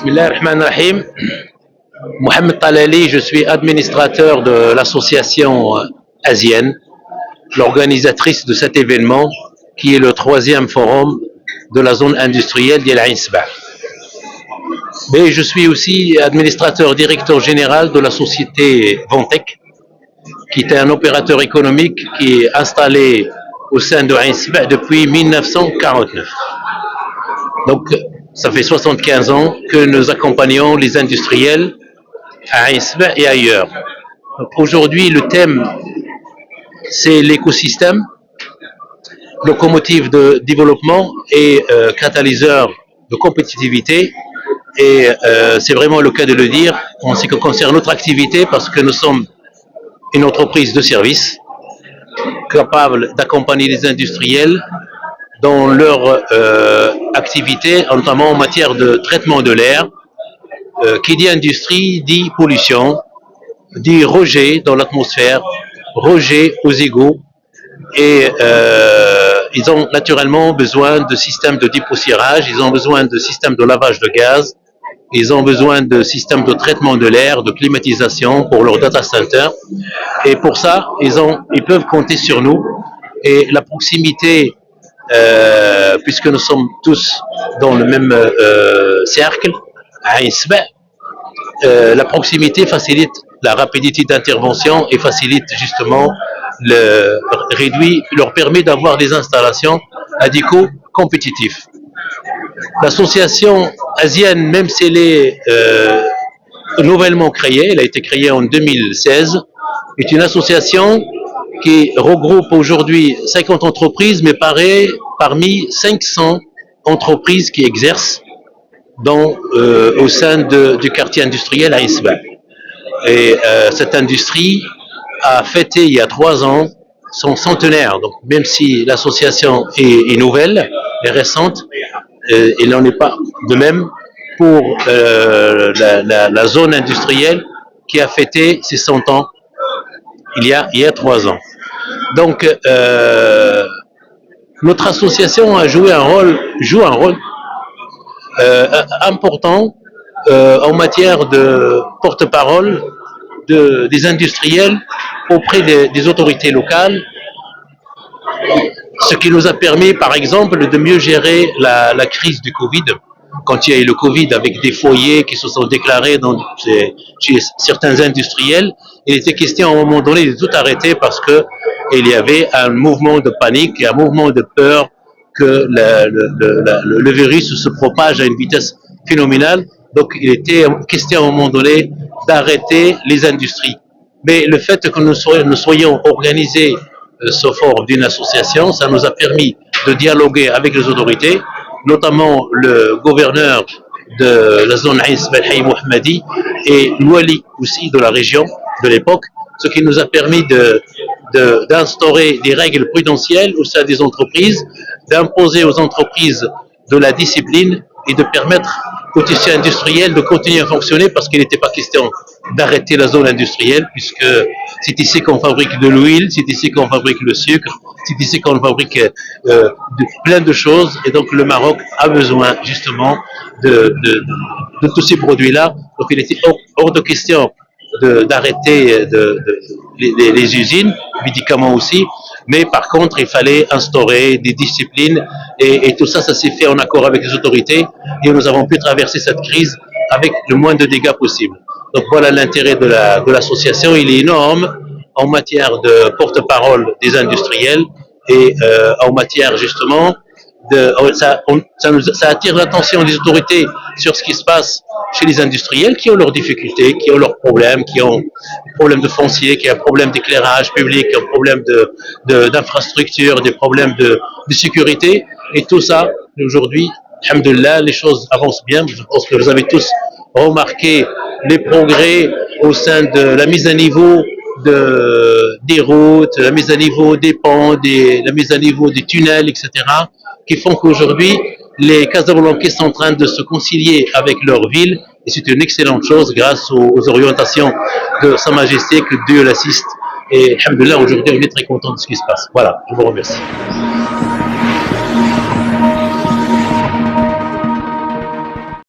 Bismillah ar-Rahman ar-Rahim. Mohamed Talali, je suis administrateur de l'association asienne, l'organisatrice de cet événement qui est le 3e forum de la zone industrielle d'El Ain Sebaa. Mais je suis aussi administrateur directeur général de la société Ventec, qui est un opérateur économique qui est installé au sein de Ain Sebaa depuis 1949. Donc, ça fait 75 ans que nous accompagnons les industriels à Ain Sebaa et ailleurs. Aujourd'hui, le thème, c'est l'écosystème, locomotive de développement et catalyseur de compétitivité. Et c'est vraiment le cas de le dire en ce qui concerne notre activité, parce que nous sommes une entreprise de service capable d'accompagner les industriels dans leur activité, notamment en matière de traitement de l'air. Qui dit industrie dit pollution, dit rejet dans l'atmosphère, rejet aux égouts, et ils ont naturellement besoin de systèmes de dépoussiérage, ils ont besoin de systèmes de lavage de gaz, ils ont besoin de systèmes de traitement de l'air, de climatisation pour leur data center, et pour ça, ils peuvent compter sur nous. Et la proximité, puisque nous sommes tous dans le même cercle, à Ain Sebaa, la proximité facilite la rapidité d'intervention et facilite justement leur permet d'avoir des installations à des coûts compétitifs. L'association asienne, même si elle est nouvellement créée, elle a été créée en 2016, est une association qui regroupe aujourd'hui 50 entreprises, mais parmi 500 entreprises qui exercent au sein du quartier industriel à Ain Sebaa. Et cette industrie a fêté il y a 3 ans son centenaire. Donc même si l'association est nouvelle, est récente, il n'en est pas de même pour la zone industrielle qui a fêté ses 100 ans il y a 3 ans. Donc notre association joue un rôle important en matière de porte-parole des industriels auprès des autorités locales, ce qui nous a permis par exemple de mieux gérer la crise du Covid. Quand il y a eu le Covid avec des foyers qui se sont déclarés chez certains industriels, il était question à un moment donné de tout arrêter parce que il y avait un mouvement de panique et un mouvement de peur que le virus se propage à une vitesse phénoménale. Donc il était question à un moment donné d'arrêter les industries. Mais le fait que nous soyons organisés sous forme d'une association, ça nous a permis de dialoguer avec les autorités, notamment le gouverneur de la zone Ain Sebaa, El Hayy Mohammadi, et l'Ouali aussi de la région de l'époque, ce qui nous a permis d'instaurer des règles prudentielles au sein des entreprises, d'imposer aux entreprises de la discipline et de permettre au tissu industriel de continuer à fonctionner, parce qu'il n'était pas question d'arrêter la zone industrielle, puisque c'est ici qu'on fabrique de l'huile, c'est ici qu'on fabrique le sucre, c'est ici qu'on fabrique plein de choses, et donc le Maroc a besoin justement de tous ces produits-là. Donc il était hors de question d'arrêter les usines, médicaments aussi, mais par contre il fallait instaurer des disciplines, et tout ça s'est fait en accord avec les autorités, et nous avons pu traverser cette crise avec le moins de dégâts possible. Donc voilà l'intérêt de l'association, il est énorme en matière de porte-parole des industriels, et en matière justement ça attire l'attention des autorités sur ce qui se passe chez les industriels qui ont leurs difficultés, qui ont leurs problèmes, qui ont des problèmes de foncier, qui ont un problème d'éclairage public, qui ont un problème d'infrastructure, des problèmes de sécurité, et tout ça aujourd'hui, alhamdoulilah, les choses avancent bien. Je pense que vous avez tous remarqué les progrès au sein de la mise à niveau des routes, la mise à niveau des ponts, la mise à niveau des tunnels, etc., qui font qu'aujourd'hui, les Casablancais sont en train de se concilier avec leur ville, et c'est une excellente chose grâce aux orientations de Sa Majesté, que Dieu l'assiste. Et alhamdoulilah, aujourd'hui, on est très content de ce qui se passe. Voilà, je vous remercie.